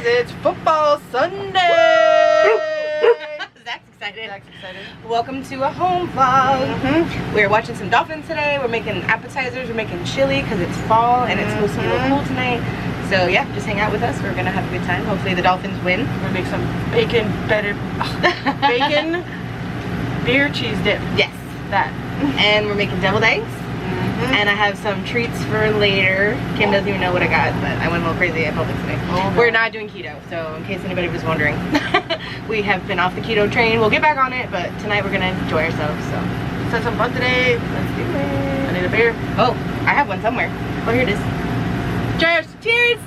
because it's football Sunday. Zach's excited. Zach's excited. Welcome to a home vlog. We're watching some dolphins today. We're making appetizers. We're making chili because it's fall and it's supposed to be a little cool tonight. So yeah, just hang out with us. We're gonna have a good time. Hopefully the dolphins win. We're gonna make some bacon beer cheese dip. Yes. That. And we're making deviled eggs. And I have some treats for later. Kim doesn't even know what I got, but I went a little crazy at Publix today. Oh, we're not doing keto, so in case anybody was wondering, we have been off the keto train. We'll get back on it, but tonight we're gonna enjoy ourselves. So let's have some fun today. Let's do it. I need a beer. Oh, I have one somewhere. Oh, here it is. Cheers! Cheers!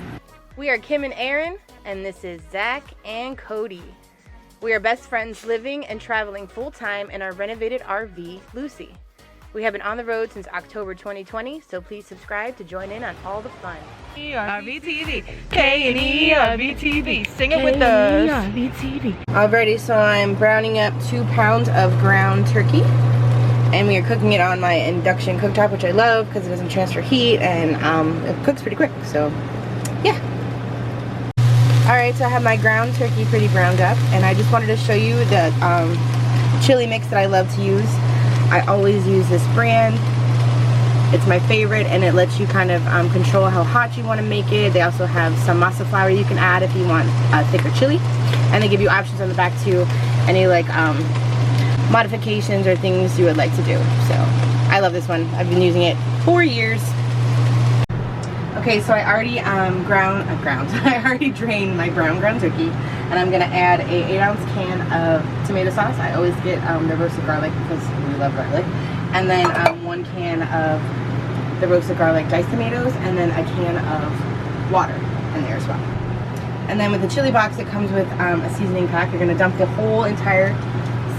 We are Kim and Erin, and this is Zach and Cody. We are best friends living and traveling full-time in our renovated RV, Lucy. We have been on the road since October 2020, so please subscribe to join in on all the fun. RVTV, K&E RVTV, sing it with us. RVTV. Alrighty, so I'm browning up 2 pounds of ground turkey, and we are cooking it on my induction cooktop, which I love because it doesn't transfer heat and it cooks pretty quick. So, yeah. Alright, so I have my ground turkey pretty browned up, and I just wanted to show you the chili mix that I love to use. I always use this brand. It's my favorite, and it lets you kind of control how hot you want to make it. They also have some masa flour you can add if you want thicker chili, and they give you options on the back too, any like modifications or things you would like to do. So I love this one. I've been using it for years. Okay, so I already I already drained my brown ground turkey, and I'm gonna add a 8-ounce can of tomato sauce. I always get the roasted garlic because we love garlic, and then 1 can of the roasted garlic diced tomatoes, and then a can of water in there as well. And then with the chili box, it comes with a seasoning pack. You're gonna dump the whole entire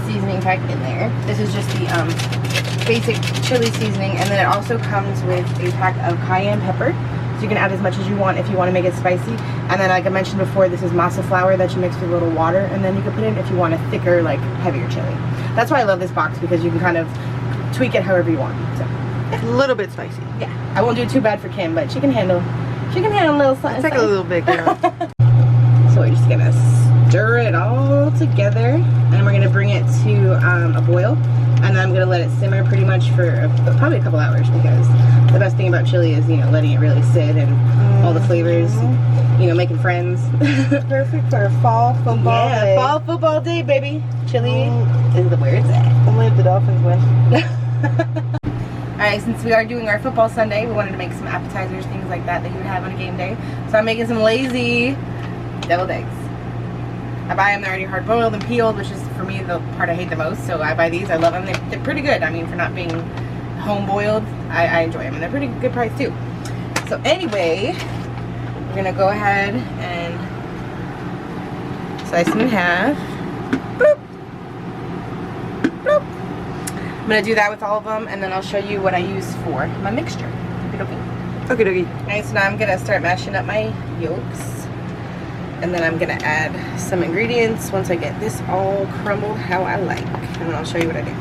seasoning pack in there. This is just the basic chili seasoning, and then it also comes with a pack of cayenne pepper. So you can add as much as you want if you want to make it spicy. And then like I mentioned before, this is masa flour that you mix with a little water, and then you can put in if you want a thicker, like heavier chili. That's why I love this box, because you can kind of tweak it however you want. So yeah. A little bit spicy. Yeah. I won't do it too bad for Kim, but she can handle a little something. It's like a little bit, girl. So we're just gonna stir it all together, and we're gonna bring it to a boil. And then I'm gonna let it simmer pretty much for probably a couple hours, because the best thing about chili is, you know, letting it really sit and all the flavors, you know, making friends. Perfect for a fall football day. Yeah, fall football day, baby. Chili is the where it's at. Only if the Dolphins win. Alright, since we are doing our football Sunday, we wanted to make some appetizers, things like that you would have on a game day. So I'm making some lazy deviled eggs. I buy them, they're already hard boiled and peeled, which is for me the part I hate the most. So I buy these, I love them, they're pretty good. I mean, for not being home boiled, I enjoy them, and they're pretty good price too. So anyway, we're gonna go ahead and slice them in half. Bloop. Bloop. I'm gonna do that with all of them, and then I'll show you what I use for my mixture. Okie dokie. Alright, so now I'm gonna start mashing up my yolks. And then I'm gonna add some ingredients once I get this all crumbled how I like. And then I'll show you what I do.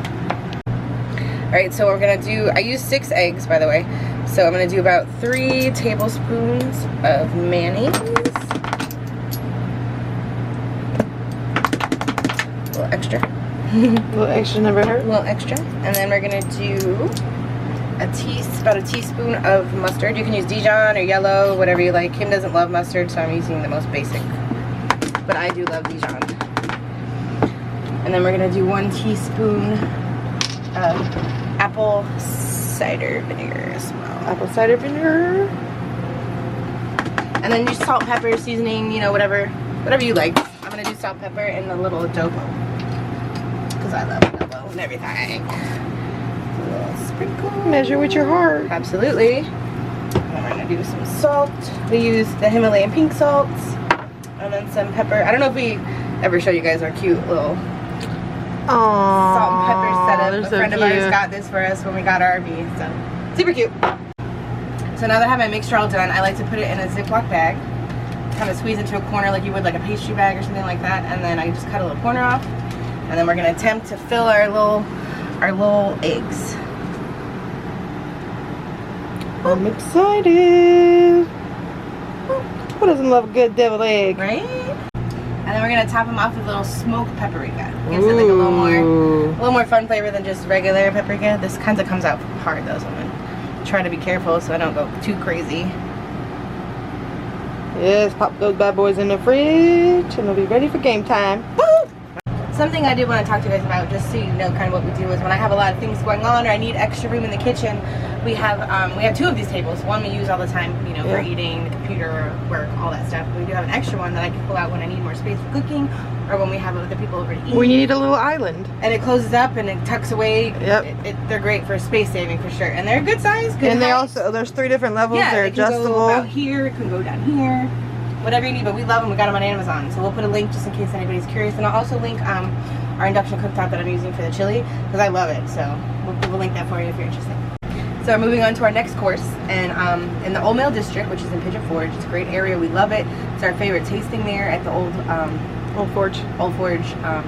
Alright, so we're gonna do, I use 6 eggs, by the way. So I'm gonna do about 3 tablespoons of mayonnaise. A little extra. A little extra never hurt. A little extra. And then we're gonna do about a teaspoon of mustard. You can use Dijon or yellow, whatever you like. Kim doesn't love mustard, so I'm using the most basic. But I do love Dijon. And then we're gonna do 1 teaspoon of apple cider vinegar as well. Apple cider vinegar. And then just salt, pepper, seasoning, you know, whatever you like. I'm gonna do salt, pepper, and a little adobo, because I love adobo and everything. Sprinkle. Measure with your heart. Absolutely. And we're gonna do some salt. We use the Himalayan pink salt, and then some pepper. I don't know if we ever show you guys our cute little salt and pepper setup. A friend of ours got this for us when we got our RV, so super cute. So now that I have my mixture all done, I like to put it in a Ziploc bag, kind of squeeze into a corner like you would like a pastry bag or something like that, and then I just cut a little corner off, and then we're gonna attempt to fill our little eggs. I'm excited. What doesn't love a good deviled egg? Right? And then we're gonna top them off with a little smoked paprika. Gives it like a little more fun flavor than just regular paprika. This kind of comes out hard though, so I'm gonna try to be careful so I don't go too crazy. Yes, pop those bad boys in the fridge and they'll be ready for game time. Woo! Something I did want to talk to you guys about, just so you know kind of what we do, is when I have a lot of things going on or I need extra room in the kitchen, we have 2 of these tables. One we use all the time, you know, for eating, the computer, work, all that stuff. We do have an extra one that I can pull out when I need more space for cooking or when we have other people over to eat. We need a little island. And it closes up and it tucks away. Yep. They're great for space saving for sure. And they're good size. Good and they height. Also, there's 3 different levels. Yeah, they're it can adjustable. go about here, it can go down here. Whatever you need, but we love them. We got them on Amazon. So we'll put a link just in case anybody's curious. And I'll also link our induction cooktop that I'm using for the chili because I love it. So we'll link that for you if you're interested. So we're moving on to our next course, and in the Old Mill District, which is in Pigeon Forge. It's a great area. We love it. It's our favorite tasting there at the Old Forge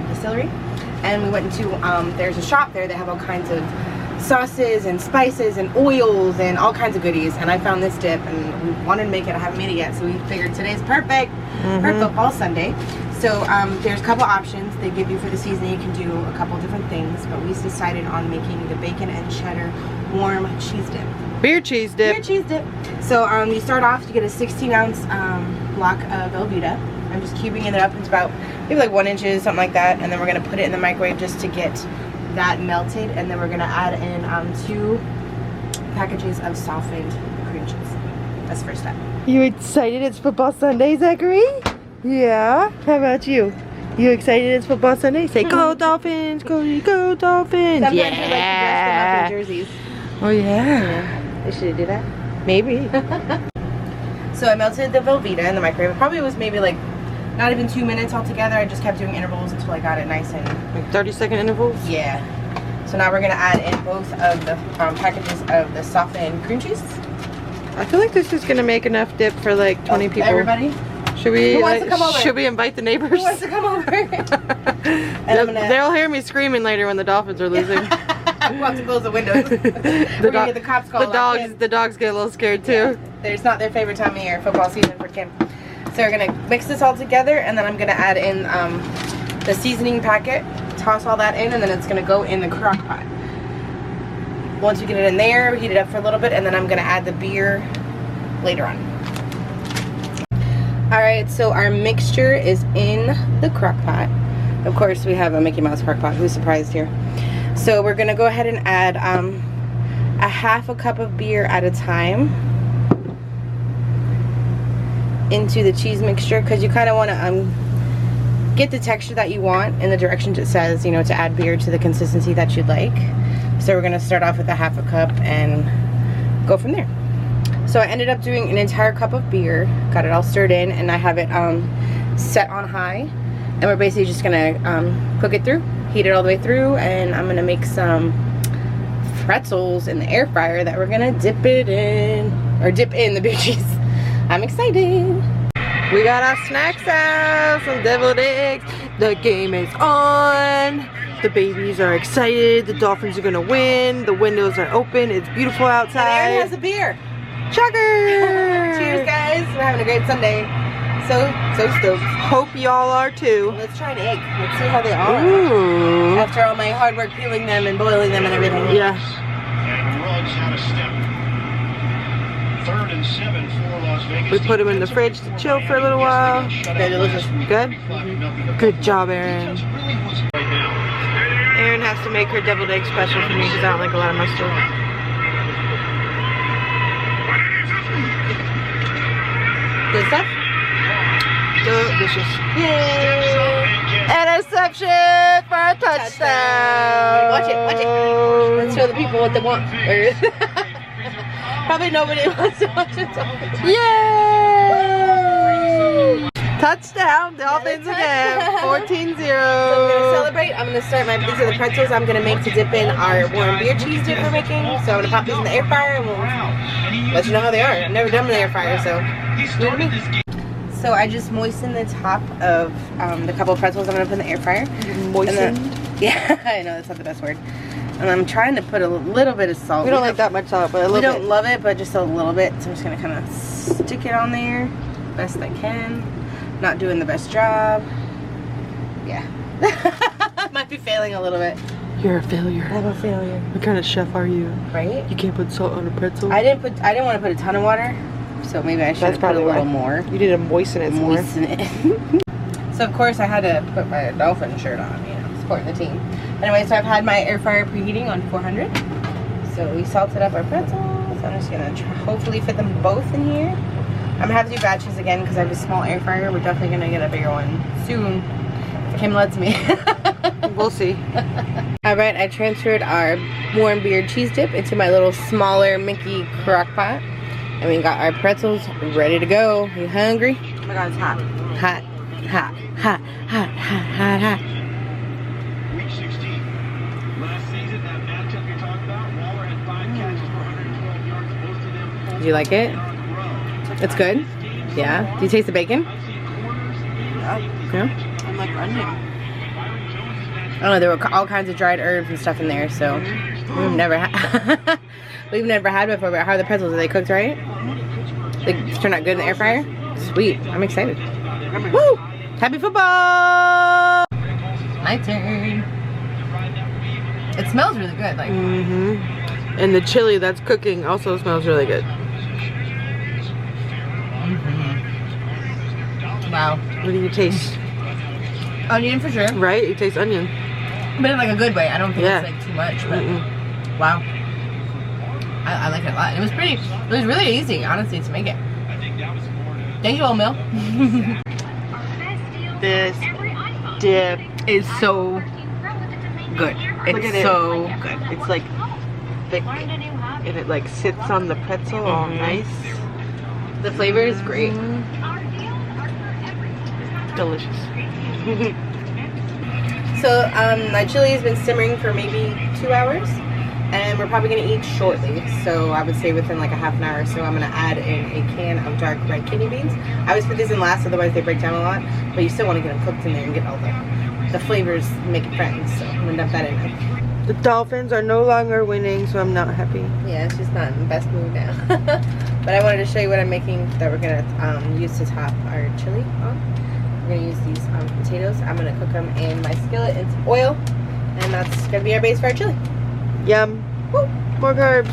Distillery. And we went into there's a shop there. They have all kinds of sauces and spices and oils and all kinds of goodies. And I found this dip, and we wanted to make it. I haven't made it yet, so we figured today's perfect for football Sunday. So there's a couple options they give you for the seasoning. You can do a couple different things, but we decided on making the bacon and cheddar warm cheese dip. Beer cheese dip. Beer cheese dip. So you start off to get a 16-ounce block of Velveeta. I'm just cubing it up into about maybe like 1 inch, something like that, and then we're gonna put it in the microwave just to get that melted, and then we're gonna add in 2 packages of softened cream cheese. That's the first step. You excited it's football Sunday, Zachary? Yeah. How about you? You excited it's football Sunday? Say go Dolphins, go Dolphins. Sometimes we like to dress them up in jerseys. Oh yeah. They should do that. Maybe. So I melted the Velveeta in the microwave. It probably was maybe like not even 2 minutes altogether. I just kept doing intervals until I got it nice and... Like 30-second intervals? Yeah. So now we're going to add in both of the packages of the softened cream cheese. I feel like this is going to make enough dip for like 20 people. Everybody? Should we, Who wants to come over? Should we invite the neighbors? Who wants to come over? They'll hear me screaming later when the Dolphins are losing. We'll have to close the windows. We're going to get the cops called. The dogs get a little scared too. Yeah. It's not their favorite time of year, football season for Kim. So we're going to mix this all together, and then I'm going to add in the seasoning packet, toss all that in, and then it's going to go in the crock pot. Once we get it in there, heat it up for a little bit, and then I'm going to add the beer later on. Alright, so our mixture is in the crock pot. Of course, we have a Mickey Mouse crock pot. Who's surprised here? So we're going to go ahead and add a half a cup of beer at a time into the cheese mixture, because you kind of want to get the texture that you want in the directions it says, you know, to add beer to the consistency that you'd like. So we're going to start off with a half a cup and go from there. So I ended up doing an entire cup of beer, got it all stirred in, and I have it set on high, and we're basically just gonna cook it through, heat it all the way through, and I'm gonna make some pretzels in the air fryer that we're gonna dip in the beer cheese. I'm excited. We got our snacks out, some deviled eggs. The game is on. The babies are excited. The Dolphins are gonna win. The windows are open. It's beautiful outside. And Erin has a beer. Chugger! Cheers, guys. We're having a great Sunday. So stoked. Hope y'all are too. Let's try an egg. Let's see how they are. Ooh. After all my hard work peeling them and boiling them and everything. Yeah. And Ruggs out of step. 3rd and 7 for Las Vegas. We put them in the fridge to chill for a little while. They're delicious. Good? Good job, Erin. Erin has to make her deviled egg special for me because I don't like a lot of mustard. Good stuff? Delicious. Yay! Interception for a touchdown. Watch it. Let's show the people what they want. Probably nobody wants to watch it. Yay! Touchdown, Dolphins again. 14-0. So I'm gonna celebrate. I'm gonna start these are the pretzels I'm gonna make to dip in our warm beer cheese dip we're making. So I'm gonna pop these in the air fryer and we'll let you know how they are. I've never done them in the air fryer, so new to me. So I just moistened the top of the couple of pretzels I'm gonna put in the air fryer. Moistened? Yeah, I know that's not the best word. And I'm trying to put a little bit of salt. We don't like that much salt, but a little bit. We don't love it, but just a little bit. So I'm just gonna kind of stick it on there. best I can. Not doing the best job. Yeah. Might be failing a little bit. You're a failure. I'm a failure. What kind of chef are you? Right? You can't put salt on a pretzel? I didn't want to put a ton of water, so maybe I should have put a little more. You need to moisten it more. Moisten it. So of course I had to put my dolphin shirt on, you know, supporting the team. Anyway, so I've had my air fryer preheating on 400. So we salted up our pretzels. I'm just gonna hopefully fit them both in here. I'm gonna have to do batches again because I have a small air fryer. We're definitely gonna get a bigger one soon. If Kim lets me. We'll see. Alright, I transferred our warm beer cheese dip into my little smaller Mickey crock pot. And we got our pretzels ready to go. You hungry? Oh my god, it's hot. Hot, hot, hot, hot, hot, hot, hot. Week 16. Last season, that matchup you're talking about, Waller had 5 catches for 112 yards. Most of them. Did you like it? It's good? Yeah. Do you taste the bacon? Yeah? I'm like onion. I don't know, there were all kinds of dried herbs and stuff in there, so we've never had before. But how are the pretzels? Are they cooked right? They turn out good in the air fryer? Sweet. I'm excited. Woo! Happy football! My turn. It smells really good. Like. And the chili that's cooking also smells really good. Wow. What do you taste? Onion for sure. Right? You taste onion. But in like a good way. I don't think it's like too much, but wow. I like it a lot. It was really easy, honestly, to make it. Thank you, old Mill. This dip is so good. It's so good. It's like thick and it like sits on the pretzel all nice. The flavor is great. Delicious. So my chili has been simmering for maybe 2 hours, and we're probably gonna eat shortly. So I would say within like a half an hour or so, I'm gonna add in a can of dark red kidney beans. I always put these in last, otherwise they break down a lot. But you still want to get them cooked in there and get all the flavors making friends. So I'm gonna dump that in there. The Dolphins are no longer winning, so I'm not happy. Yeah, it's just not in the best mood now. But I wanted to show you what I'm making that we're gonna use to top our chili on. We're gonna use these potatoes. I'm gonna cook them in my skillet in some oil, and that's gonna be our base for our chili. Yum. Woo. More carbs.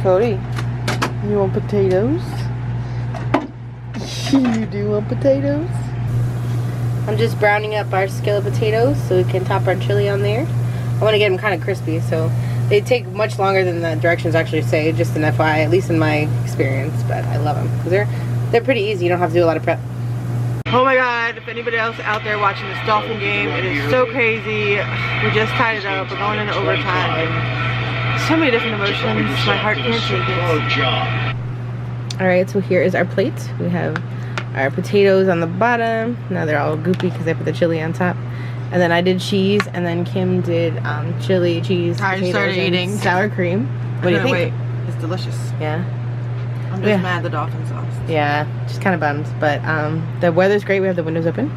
Cody, you want potatoes? You do want potatoes? I'm just browning up our skillet potatoes so we can top our chili on there. I want to get them kind of crispy, so they take much longer than the directions actually say, just an FYI, at least in my experience, but I love them because they're pretty easy. You don't have to do a lot of prep. Oh my god, if anybody else out there watching this Dolphin game, it is so crazy. We just tied it up. We're going into overtime. So many different emotions. My heart can't take it. Alright, so here is our plate. We have our potatoes on the bottom. Now they're all goopy because I put the chili on top. And then I did cheese, and then Kim did chili, cheese, I potatoes, started and eating sour cream. What do you think? Wait, it's delicious. Yeah. I'm just mad the Dolphins lost. Yeah, just kind of bummed. But the weather's great. We have the windows open,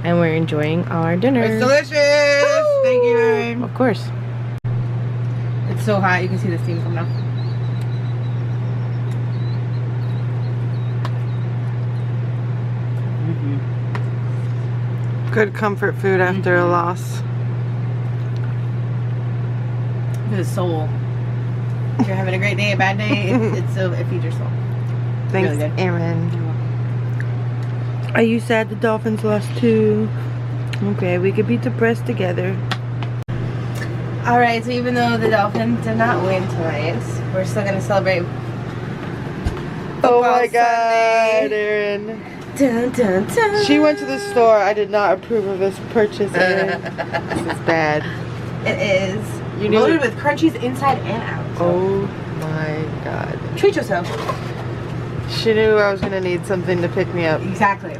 and we're enjoying our dinner. It's delicious! Woo! Thank you, Erin. Of course. It's so hot. You can see the steam coming up. Good comfort food after a loss. It soul. If you're having a great day, a bad day, it feeds your soul. Thanks, Really good. Erin. Are you sad the Dolphins lost too? Okay, we could be depressed together. Alright, so even though the Dolphins did not win tonight, we're still going to celebrate Oh my god, Sunday. Erin. Dun, dun, dun. She went to the store. I did not approve of this purchase, Erin. This is bad. It is. You knew loaded it. with crunchies inside and out. Oh my god. Treat yourself. She knew I was going to need something to pick me up. Exactly.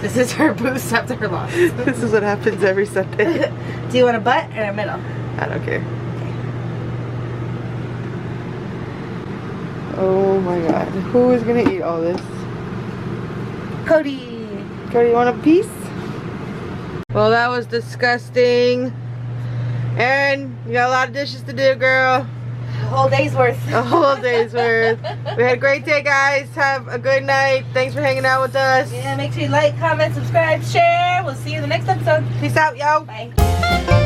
This is her boost after her loss. This is what happens every Sunday. Do you want a butt or a middle? I don't care. Oh my god. Who is going to eat all this? Cody. Cody, you want a piece? Well, that was disgusting. Erin, you got a lot of dishes to do, girl. whole day's worth. A whole day's worth. We had a great day, guys. Have a good night. Thanks for hanging out with us. Yeah, make sure you like, comment, subscribe, share. We'll see you in the next episode. Peace out, yo. Bye.